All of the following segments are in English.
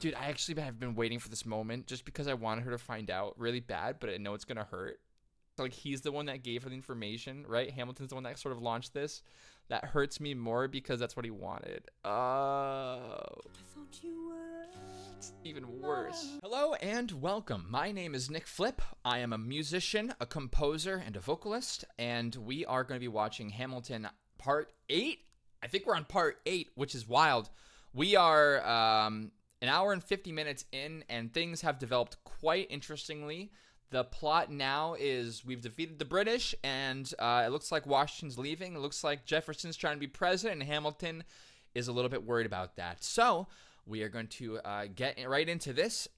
Dude, I actually have been waiting for this moment just because I wanted her to find out really bad, but I know it's gonna hurt. Like, he's the one that gave her the information, right? Hamilton's the one that sort of launched this. That hurts me more because that's what he wanted. Oh. It's even worse. Hello and welcome. My name is Nick Flip. I am a musician, a composer, and a vocalist, and we are going to be watching Hamilton Part 8. I think we're on Part 8, which is wild. We are an hour and 50 minutes in, and things have developed quite interestingly. The plot now is we've defeated the British, and it looks like Washington's leaving. It looks like Jefferson's trying to be president, and Hamilton is a little bit worried about that. So we are going to get right into this.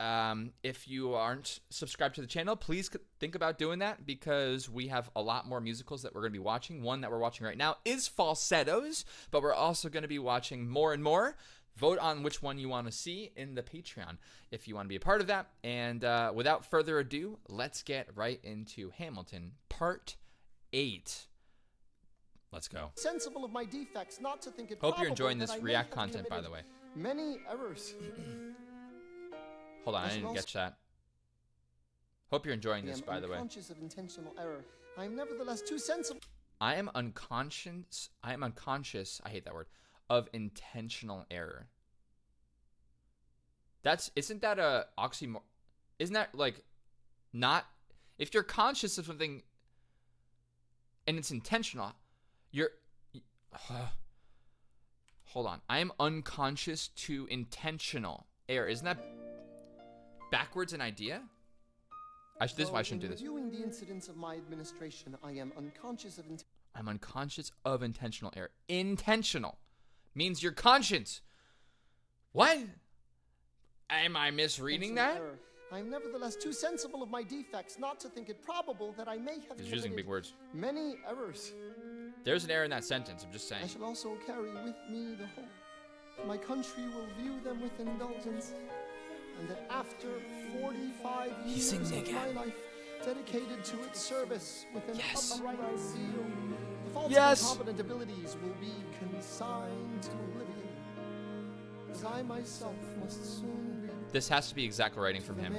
If you aren't subscribed to the channel, please think about doing that because we have a lot more musicals that we're going to be watching. One that we're watching right now is Falsettos, but we're also going to be watching more and more. Vote on which one you want to see in the Patreon if you want to be a part of that. And without further ado, let's get right into Hamilton Part 8. Let's go. Sensible of my defects, not to think it Hope you're enjoying this React content, by the way. Many errors. Hold on, I didn't get that. Hope you're enjoying this, by the way. I am unconscious of intentional error. I am nevertheless too sensible. I am unconscious, I hate that word, of intentional error. Isn't that a oxymoron? Isn't that like not, if you're conscious of something and it's intentional, hold on. I am unconscious to intentional error. Isn't that backwards an idea? This is why I shouldn't do this. Reviewing the incidents of my administration, I am unconscious of I'm unconscious of intentional error. Intentional means your conscience. What? Am I misreading that? Error. I am nevertheless too sensible of my defects not to think it probable that I may have He's using big words. Many errors. There's an error in that sentence, I'm just saying. I shall also carry with me the hope my country will view them with indulgence, and that after 45 years of my life dedicated to its service with an upright zeal, the faults and incompetent abilities will be consigned to oblivion, as I myself must soon be. This has to be exact writing from him.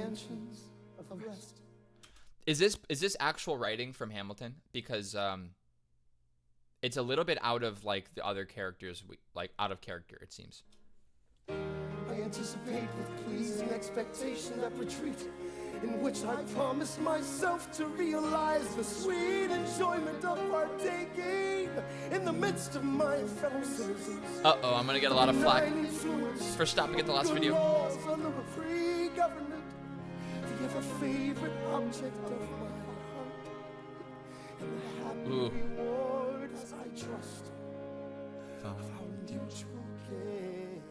Of rest. Is this actual writing from Hamilton? Because it's a little bit out of like the other characters, out of character it seems. I anticipate with pleasing expectation that retreat in which I promise myself to realize the sweet enjoyment of partaking in the midst of my fellow citizens. Uh-oh, I'm gonna get a lot of flack for stopping at the last video. Under a free government, the ever-favorite object of my heart, and the happy reward as I trust of our mutual gains.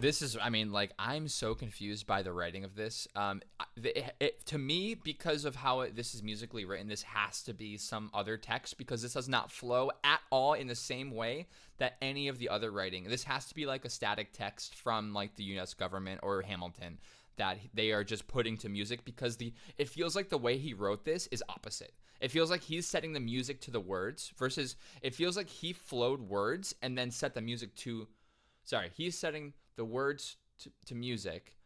This is, I mean, like, I'm so confused by the writing of this. To me, because of how this is musically written, this has to be some other text because this does not flow at all in the same way that any of the other writing. This has to be like a static text from like the US government or Hamilton that they are just putting to music because it feels like the way he wrote this is opposite. It feels like he's setting the music to the words versus it feels like he flowed words and then set the music to, he's setting the words to music,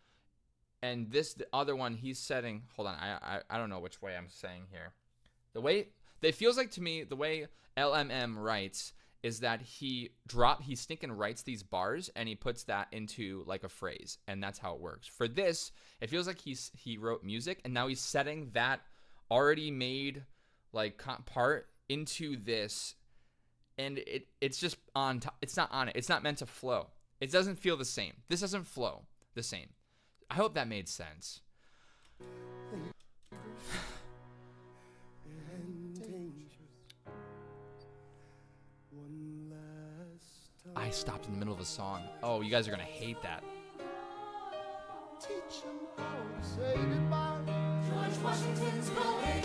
and the other one he's setting. Hold on, I don't know which way I'm saying here. The way it feels like to me, the way LMM writes is that he stinking writes these bars and he puts that into like a phrase, and that's how it works. For this, it feels like he wrote music and now he's setting that already made like part into this, and it's just on top. It's not on it. It's not meant to flow. It doesn't feel the same. This doesn't flow the same. I hope that made sense. I stopped in the middle of a song. Oh, you guys are gonna hate that. Teach them how to say goodbye. George Washington's going.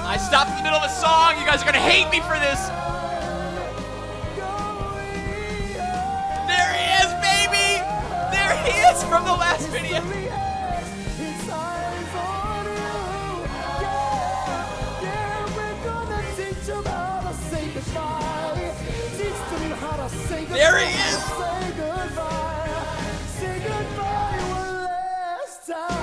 I stopped in the middle of a song. You guys are gonna hate me for this. There he is, baby. There he is from the last video. Teach them how to how to say goodbye. There he is. Say goodbye. Say goodbye one last time.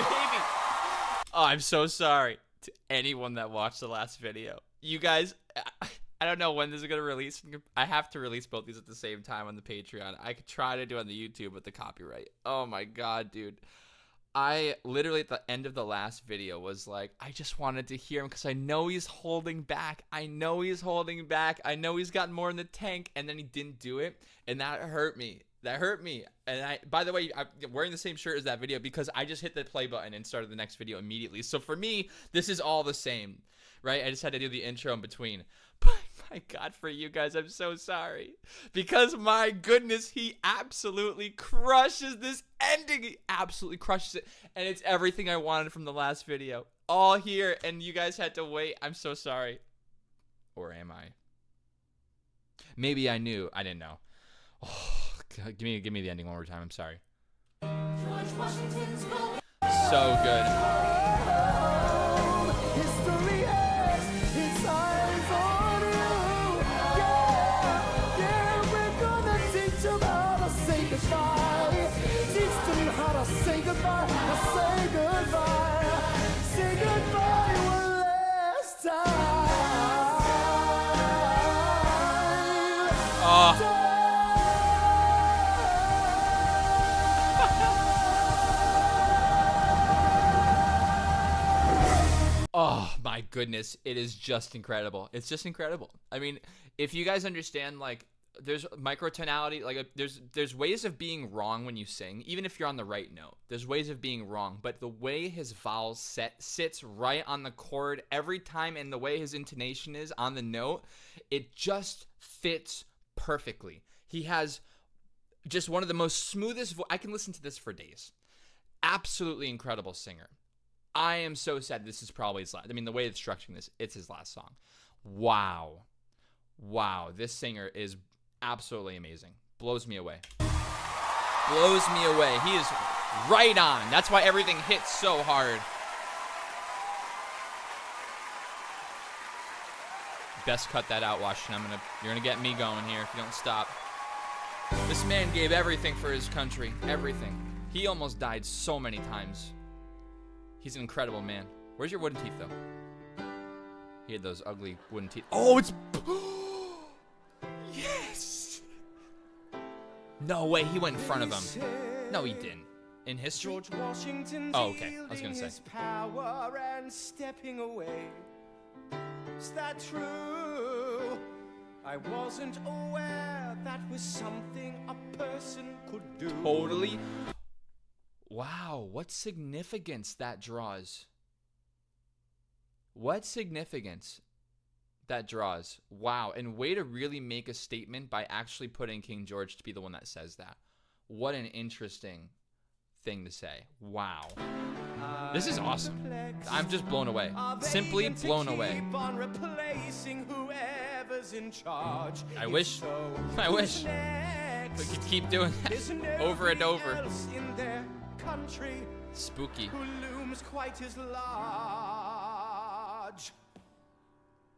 Baby. Oh, I'm so sorry to anyone that watched the last video. You guys, I don't know when this is going to release. I have to release both these at the same time on the Patreon. I could try to do it on the YouTube with the copyright. Oh my God, dude. I literally at the end of the last video was like, I just wanted to hear him because I know he's holding back. I know he's holding back. I know he's got more in the tank, and then he didn't do it, and that hurt me. That hurt me. And I, by the way, I'm wearing the same shirt as that video because I just hit the play button and started the next video immediately. So for me, this is all the same, right? I just had to do the intro in between. But my God, for you guys, I'm so sorry. Because my goodness, he absolutely crushes this ending. He absolutely crushes it. And it's everything I wanted from the last video. All here, and you guys had to wait. I'm so sorry. Or am I? Maybe I knew. I didn't know. Oh. Give me the ending one more time. I'm sorry. So good. History has its eyes on you. Yeah, we're gonna teach them how to say goodbye. Teach them how to say goodbye. Say goodbye. Say goodbye one last time. Oh. Oh my goodness, it is just incredible. It's just incredible. I mean, if you guys understand, like, there's microtonality, like there's ways of being wrong when you sing, even if you're on the right note. There's ways of being wrong, but the way his vowel sits right on the chord every time, and the way his intonation is on the note, it just fits perfectly. He has just one of the most smoothest I can listen to this for days. Absolutely incredible singer. I am so sad this is probably his last. I mean, the way it's structuring this, it's his last song. Wow. Wow. This singer is absolutely amazing. Blows me away. Blows me away. He is right on. That's why everything hits so hard. Best cut that out, Washington. You're gonna get me going here if you don't stop. This man gave everything for his country. Everything. He almost died so many times. He's an incredible man. Where's your wooden teeth, though? He had those ugly wooden teeth. Oh, it's... Yes! No way, he went in front of him. No, he didn't. In history? Oh, okay. I was going to say. Power and stepping away. Is that true? I wasn't aware that was something a person could do. Totally. Wow, what significance that draws. What significance that draws. Wow, and way to really make a statement by actually putting King George to be the one that says that. What an interesting thing to say. Wow. This is awesome. I'm just blown away. Simply blown away. I wish we could keep doing that over and over. Country spooky. Who looms quite as large.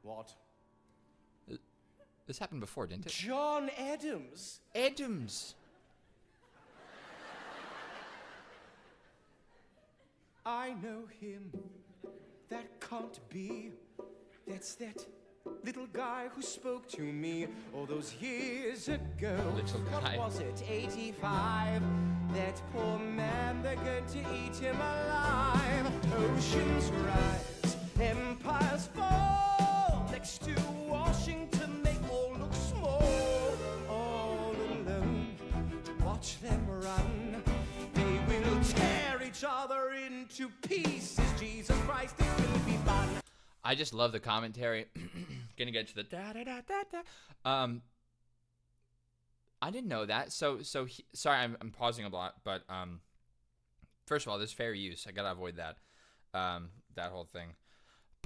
What? This happened before, didn't it? John Adams. Adams. I know him. That can't be. That's that little guy who spoke to me all those years ago. Little guy. What was it, 85? That poor man, they're going to eat him alive. Oceans rise, empires fall. Next to Washington, they all look small. All alone, watch them run. They will tear each other into pieces. Jesus Christ, it will be fun. I just love the commentary. Gonna get to the da da da da da. I didn't know that. Sorry, I'm pausing a lot, but first of all, there's fair use. I gotta avoid that, that whole thing.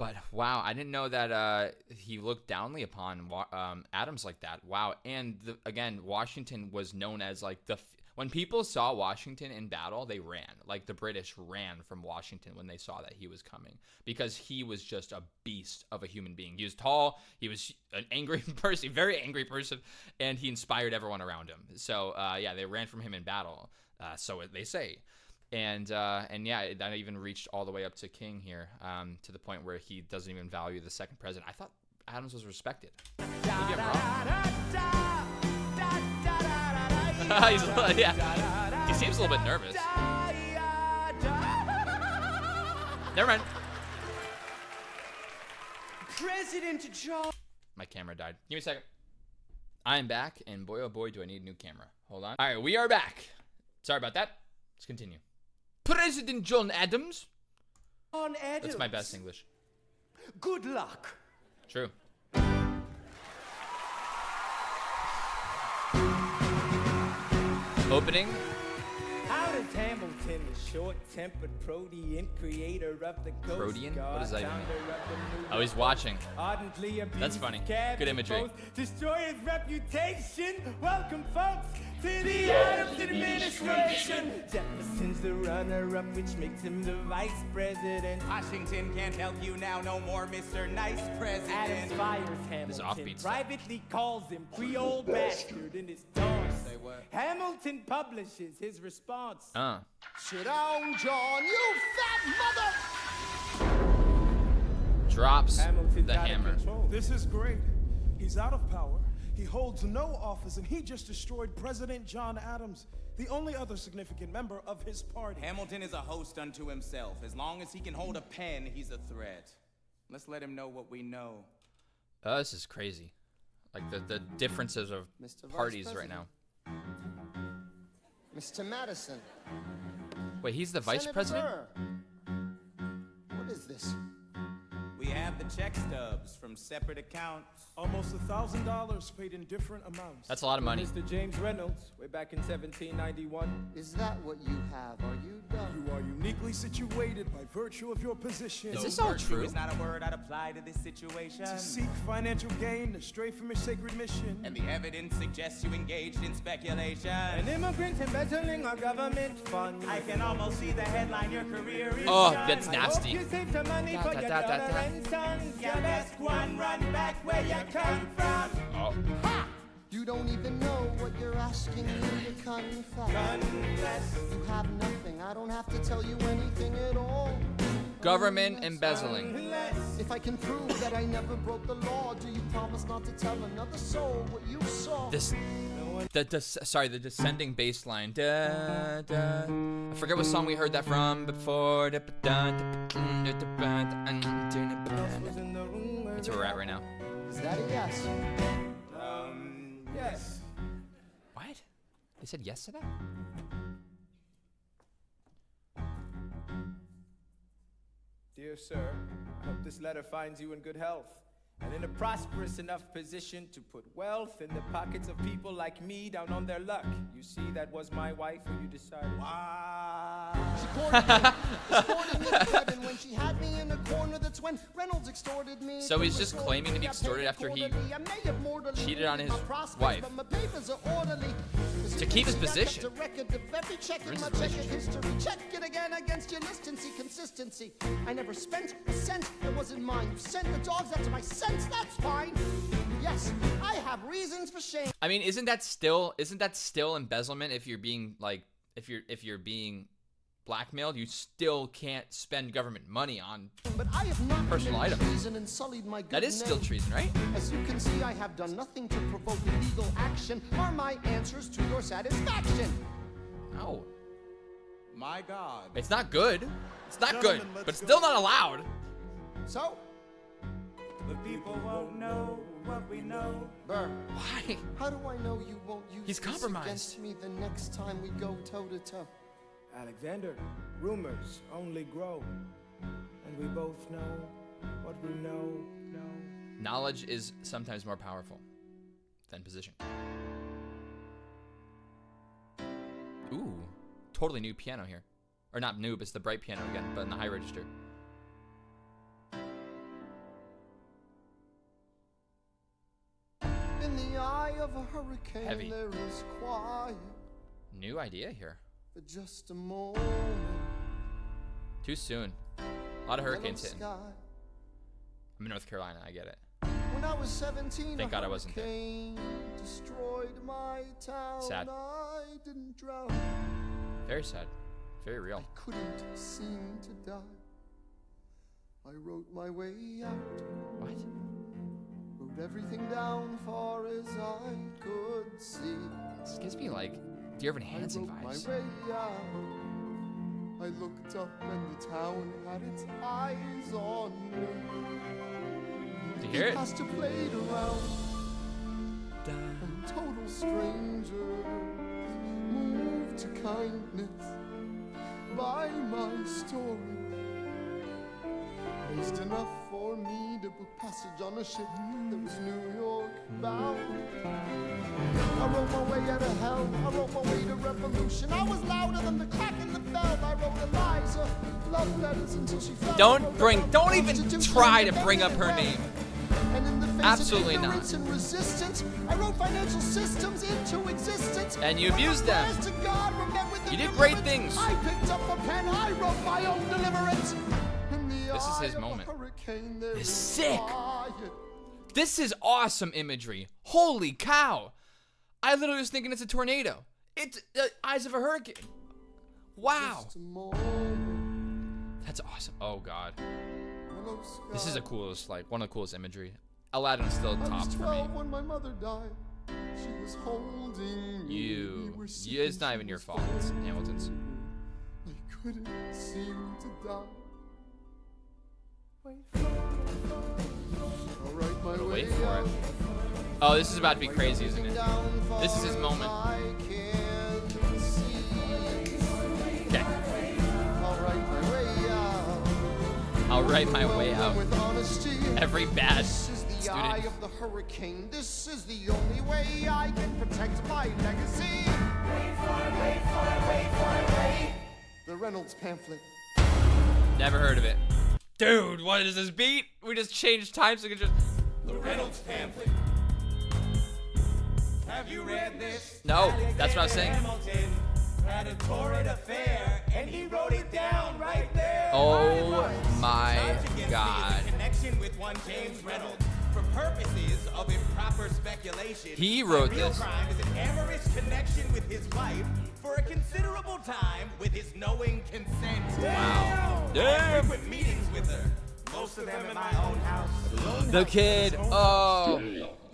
But wow, I didn't know that he looked downly upon Adams like that. Wow, and again, Washington was known as like when people saw Washington in battle, they ran. Like the British ran from Washington when they saw that he was coming because he was just a beast of a human being. He was tall, he was an angry person, very angry person, and he inspired everyone around him. So yeah, they ran from him in battle. So they say. And yeah, that even reached all the way up to King here, to the point where he doesn't even value the second president. I thought Adams was respected. Yeah, he seems a little bit nervous. Never mind. President John. My camera died. Give me a second. I am back, and boy, oh boy, do I need a new camera. Hold on. All right, we are back. Sorry about that. Let's continue. President John Adams. John Adams. That's my best English. Good luck. True. Opening. Out of Hamilton, the short-tempered protean creator of the Ghost Protean? God, What does that even founder mean? of the New Oh, he's watching. Ardently abused That's funny. cabinet Good imagery. post, destroy his reputation. Welcome, folks, to the Adams administration. Jefferson's the runner-up, which makes him the vice president. Washington can't help you now, no more Mr. Nice President. Adams fires This Hamilton, offbeat stuff. privately calls him Creole bastard in his taunts. Say what? Hamilton publishes his response. Sit down, John, you fat mother! Drops Hamilton's the out of hammer. control. This is great. He's out of power. He holds no office, and he just destroyed President John Adams, the only other significant member of his party. Hamilton is a host unto himself. As long as he can hold a pen, he's a threat. Let's let him know what we know. This is crazy. Like the differences of Mr. Vice parties right now. Mr. Madison. Wait, he's the vice Senator president? Burr. What is this? We have the check stubs from separate accounts. Almost $1,000 paid in different amounts. That's a lot of money. Mr. James Reynolds, way back in 1791. Is that what you have? Are you dumb? You are uniquely situated by virtue of your position Is this Though all virtue true? is not a word I'd apply to this situation. to seek financial gain, to stray from your sacred mission. And the evidence suggests you engaged in speculation. An immigrant embezzling our government funds. I can almost see the headline, your career is Oh, done. that's I nasty. hope you save some money Da, for da, your da, da, daughter da. and sons. You best one run back where you come from. Oh. You don't even know what you're asking me to confess. You have nothing. I don't have to tell you anything at all. Government embezzling. If I can prove that I never broke the law, do you promise not to tell another soul what you saw? This, the descending bass line. Da, da. I forget what song we heard that from before. That's where we're at right now. Is that a yes? Yes. What? They said yes to that? Dear sir, I hope this letter finds you in good health and in a prosperous enough position to put wealth in the pockets of people like me down on their luck. You see, that was my wife who you decided. Wow. She courted me to Kevin when she had me in a corner. That's when Reynolds extorted me. So he's just claiming to be extorted after he cheated on his wife. To keep his position. Earns his relationship. Check it again against your list and see consistency. I never spent a cent that wasn't mine. You sent the dogs out to my sense, that's fine. Yes, I have reasons for shame. I mean, isn't that still embezzlement if you're being like if you're being blackmailed? You still can't spend government money on But I have not personal committed items. treason and sullied my good That is still name. treason, right? As you can see, I have done nothing to provoke legal action. Are my answers to your satisfaction? No. My God. It's not good. It's not good, Gentlemen, let's but go. still not allowed. So, The people won't know what we know. Burr, Why? how do I know you won't use He's this compromised. against me the next time we go toe to toe? Alexander, rumors only grow. And we both know what we know. Knowledge is sometimes more powerful than position. Ooh, totally new piano here. Or not new, but it's the bright piano again, but in the high register. the eye of a hurricane, Heavy. there is quiet New idea here. for just a moment. Too soon. A lot of hurricanes Yellow hitting. sky. I'm in North Carolina. I get it. When I was 17, Thank a God I wasn't there. hurricane destroyed my town. Sad. I didn't drown. Very sad. Very real. I couldn't seem to die. I wrote my way out. What? Wrote everything down far as I could see. This gives me like Dear Evan I Hansen wrote vibes. my way out. I looked up and the town had its eyes on me. Do you hear it? Has to played around. And total strangers moved to kindness by my story. Raised enough for me to book passage on a ship that was New York bound. I wrote my way out of hell. I wrote my way to revolution. I was louder than the crack in the bell. I wrote Eliza love letters until she fell. Don't even try to bring up her name. And in the face Absolutely of not. ignorance and resistance, I wrote financial systems into existence. And you abused them. Prayers to God were met with You did great deliverance. things. I picked up a pen. I wrote my own deliverance. In the This is his eye of a moment. hurricane, there This is is sick. quiet. This is awesome imagery. Holy cow. I literally was thinking it's a tornado. It's the eyes of a hurricane. Wow. Just a moment. That's awesome. Oh, God. Hello, sky. This is the coolest, like, one of the coolest imagery. Aladdin's still I was top for 12 me. when my mother died. She was holding me. We were It's sick not and even she your was fault. It's fine. Hamilton's. I couldn't seem to die. I'll write my But way wait for out. it. Oh, this is about to be crazy, isn't it? Down This is his far as moment. I can see. Okay. I'll write my way out. I'll write my way out. With honesty. Every bad This is the eye student. of the hurricane. This is the only way I can protect my legacy. Wait. The Reynolds pamphlet. Never heard of it. Dude, what is this beat? We just changed time so we can just... The Reynolds pamphlet. Have you read this? No, that's what I was saying. Hamilton had a torrid affair, and he wrote it down right there. Oh my Charged against God. his connection with one James Reynolds for purposes of improper speculation. He wrote The real this. crime is an amorous connection with his wife for a considerable time with his knowing consent. Wow. I Damn. frequent meetings with her. Most of them in my own house. The kid. Oh.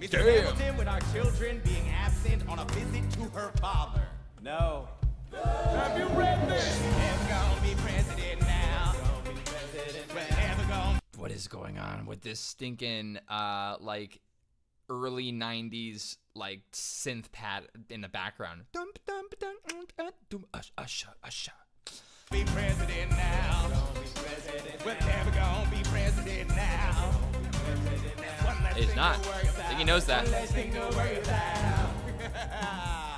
Mr. Damn. Hamilton with our children being absent on a visit to her father. No. Have you read this? Never gonna be president now. We're never gonna. What is going on with this stinking, like, early 90s, like, synth pad in the background? Usher. Be president now. We're never gonna be president now. One less He's thing not. to worry I think he knows that. One less thing to worry about.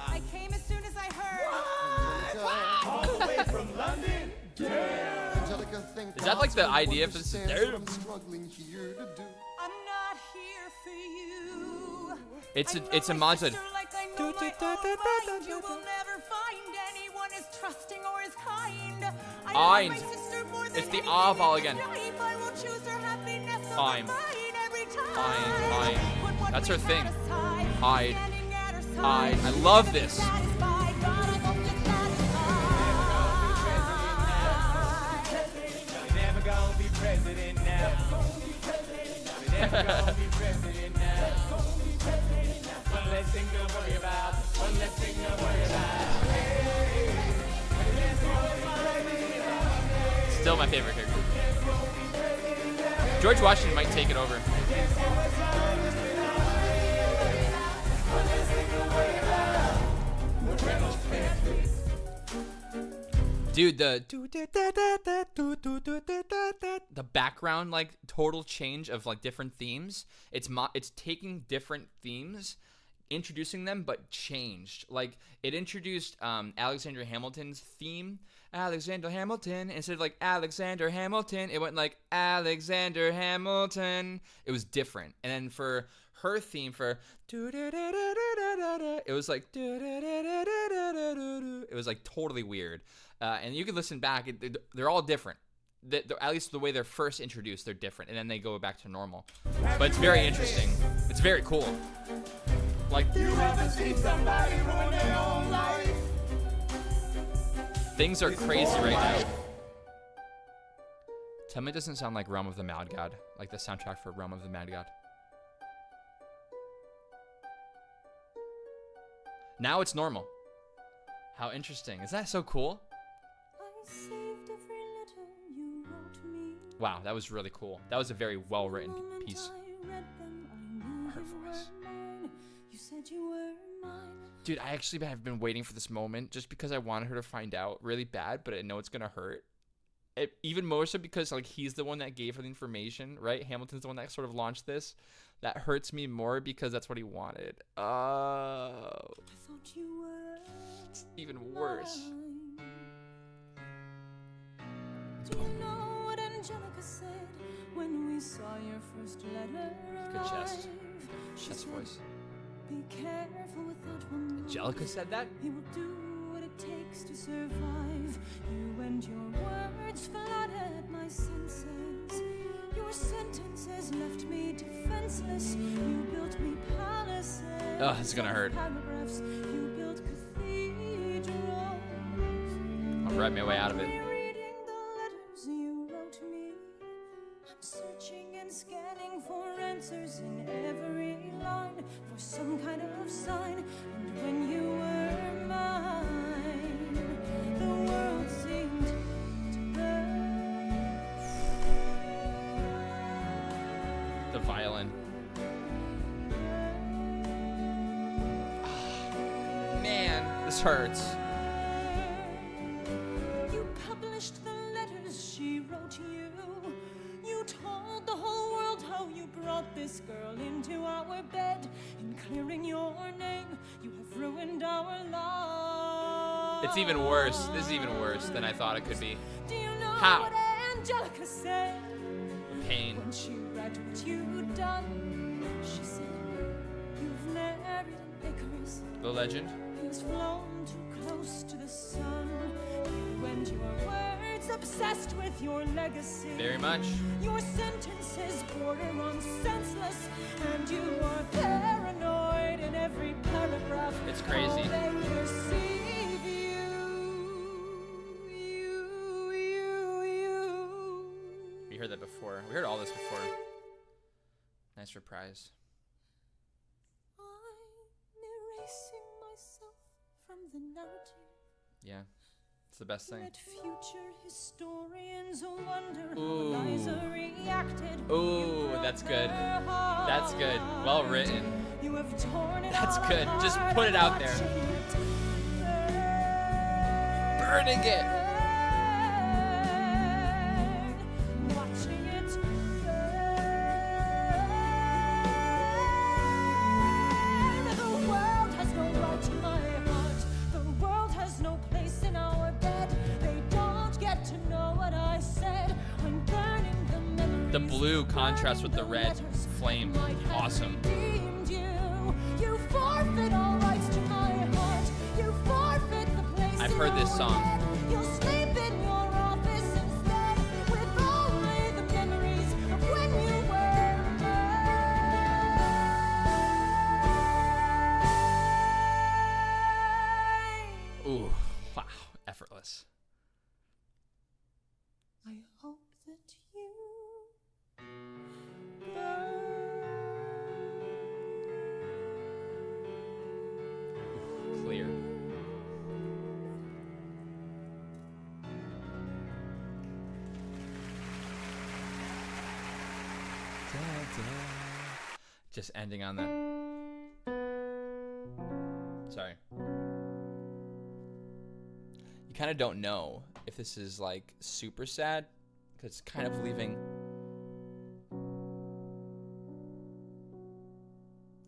I came as soon as I heard. All the way from London. Angelica, thank Is that like the God idea someone for this? understands what I'm struggling here to do. I'm not here for you. It's I a- know it's a my montage. sister like I know my own mind. You will never find anyone as trusting or as kind. I love my Eind. sister more than It's the anything ah in vowel this again. life. I will choose her happiness over Ein. mine every time. Ein. Put what That's we her thing. had aside, Hide. standing at her Hide. side. I love Never this. satisfied. God, I hope you're satisfied. Never gonna be president now. Never gonna be president now. One less thing to worry about. One less thing to worry about. Still my favorite character. George Washington might take it over. Dude, the background, like, total change of, like, different themes. It's taking different themes, introducing them, but changed. Like, it introduced Alexander Hamilton's theme. Alexander Hamilton. Instead of, like, Alexander Hamilton, it went, like, Alexander Hamilton. It was different. And then for her theme for it was like it was like totally weird. And you can listen back. They're all different. At least the way they're first introduced, they're different, and then they go back to normal. But it's very interesting. It's very cool. Like, You ever seen somebody ruin their own life? things are crazy right now. Tell me it doesn't sound like Realm of the Mad God, like the soundtrack for Realm of the Mad God. Now it's normal. How interesting. Isn't that so cool? I saved every letter you wrote me. Wow, that was really cool. That was a very well-written piece. I read them, I knew Her you voice. were mine. You said you were mine. Dude, I actually have been waiting for this moment just because I wanted her to find out really bad, but I know it's going to hurt. Even more so because like he's the one that gave her the information, right? Hamilton's the one that sort of launched this. That hurts me more because that's what he wanted. Oh, I thought you were it's even worse. mine. Do you know what Angelica said when we saw your first letter Good chest. arrive? She Chest said, voice. be careful with that one. Angelica said that? He will do what it takes to survive. You and your words flooded my senses. Your sentences left me defenseless. You built me palaces. Ugh, it's gonna hurt. Paragraphs. You built cathedrals. I'll write my way out of it. Rereading the letters you wrote me. I'm searching and scanning for answers in every line, for some kind of sign. And when you were mine, the world seemed to burn. The violin. Man, this hurts. You published the letters she wrote you. You told the whole world how you brought this girl into our bed. In clearing your name, you have ruined our lives. It's even worse. This is even worse than I thought it could be. Do you know How? what Angelica said Pain. when she read what you'd done? She said, you've married an Icarus. The legend. He's flown too close to the sun. You and your words obsessed with your legacy. Very much. Your sentences border on senseless, and you are paranoid in every paragraph. It's crazy. How they perceive you. We heard that before. We heard all this before. Nice reprise. I'm erasing myself from the narrative. Yeah. It's the best thing. Let future historians wonder Ooh. how Liza reacted. Ooh, You broke that's good. her heart. That's good. Well written. You have torn it That's all good. Just apart, put it out there. watching Burning it. burn, watching it burn. The world has no right to my heart. The world has no place in our bed. They don't get to know what I said. I'm burning the memories. The blue contrasts with the Burn red letters. flame. Might have Awesome. redeemed you. You forfeit all rights to my heart. You forfeit the place. I've in heard this our song. bed. You'll sleep in your office instead with only the memories of when you were mine. Ooh. Wow. Effortless. I hope that you Clear. Just ending on that. Sorry. You kind of don't know if this is like super sad because it's kind of leaving.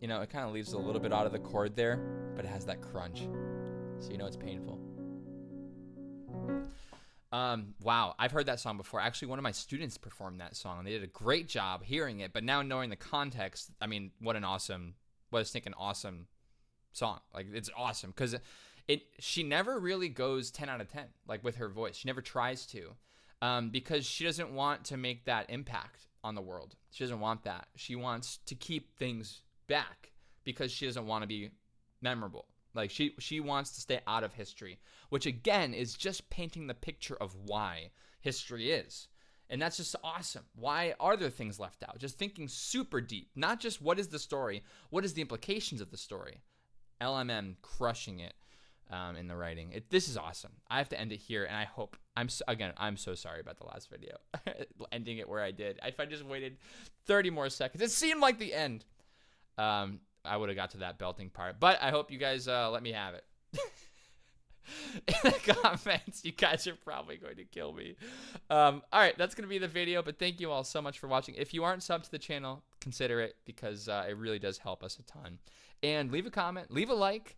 You know, it kind of leaves a little bit out of the chord there, but it has that crunch. So you know it's painful. Wow, I've heard that song before. Actually, one of my students performed that song, and they did a great job hearing it. But now knowing the context, I mean, what a stinking awesome song. Like, it's awesome because she never really goes 10 out of 10, like with her voice. She never tries to, because she doesn't want to make that impact on the world. She doesn't want that. She wants to keep things back because she doesn't want to be memorable. Like, she wants to stay out of history, which again is just painting the picture of why history is. And that's just awesome. Why are there things left out? Just thinking super deep, not just what is the story, what is the implications of the story. LMM crushing it in the writing. This is awesome. I have to end it here, and I hope, I'm so sorry about the last video, ending it where I did. If I just waited 30 more seconds, it seemed like the end. I would have got to that belting part, but I hope you guys let me have it. In the comments, you guys are probably going to kill me. All right, that's going to be the video, but thank you all so much for watching. If you aren't subbed to the channel, consider it, because it really does help us a ton. And leave a comment, leave a like,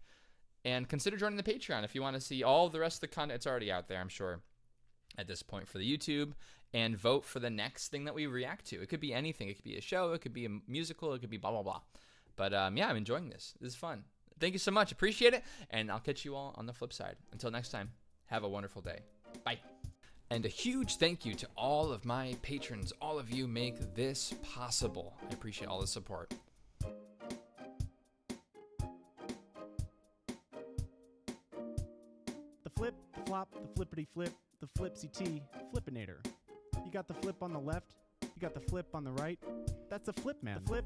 and consider joining the Patreon if you want to see all the rest of the content. It's already out there, I'm sure, at this point for the YouTube. And vote for the next thing that we react to. It could be anything. It could be a show. It could be a musical. It could be blah, blah, blah. But yeah, I'm enjoying this. This is fun. Thank you so much. Appreciate it. And I'll catch you all on the flip side. Until next time, have a wonderful day. Bye. And a huge thank you to all of my patrons. All of you make this possible. I appreciate all the support. The flip, the flop, the flippity flip, the flipsy-tee, flippinator. You got the flip on the left, you got the flip on the right. That's a flip, man. The flip,